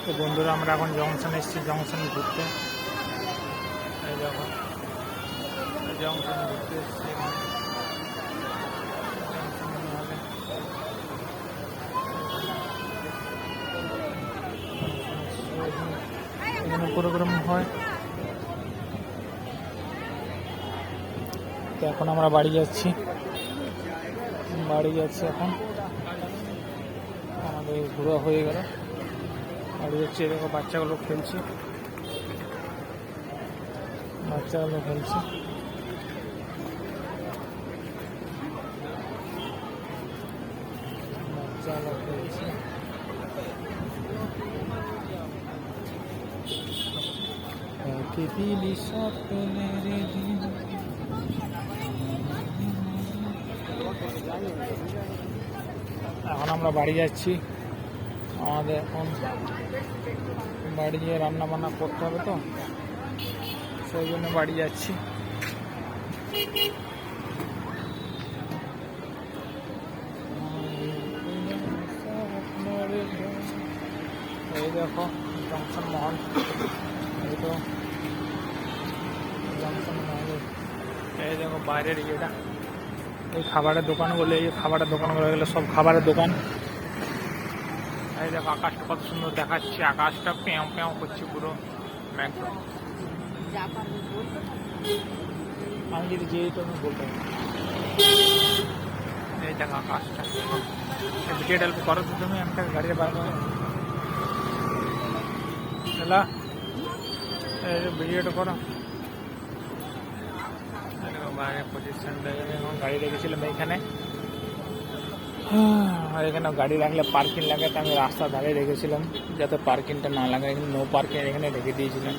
তো বন্ধুরা আমরা এখন জংশন এসেছি, জংশনে ঘুরতে। এই দেখো জংশনে ঘুরতে এসেছি। এখানে প্রোগ্রাম হয়। তো এখন আমরা বাড়ি যাচ্ছি এখন। আমাদের ঘোরা হয়ে গেল, বাড়ি যাচ্ছি। দেখো বাচ্চাগুলো খেলছে। এখন আমরা বাড়ি যাচ্ছি। আমাদের এখন বাড়ি গিয়ে রান্না বান্না করতে হবে, তো সেই জন্য বাড়ি যাচ্ছি। এই দেখো জংশন মহল, এই তো জংশন মহল। এই দেখো বাইরের ইয়েটা, এই খাবারের দোকানগুলো, এই খাবারের দোকানগুলো গেলে সব খাবারের দোকান। এই দেখো আকাশটা কত সুন্দর দেখাচ্ছে, আকাশটা প্যাও প্যাও করছে পুরো একদম। আমি যদি যেই তো আমি বলতে পারি। এই দেখো আকাশটা, ভিডিও হেল্প করো তো তুমি, একটা গাড়িতে বার করো ভিডিওটা করো। বাইরে পজিশন গাড়ি রেখেছিলাম এইখানে। এখানে গাড়ি রাখলে পার্কিং লাগে, তো আমি রাস্তা ধারে রেখেছিলাম যাতে পার্কিংটা না লাগে। এখানে নো পার্কিং এখানে রেখে দিয়েছিলাম।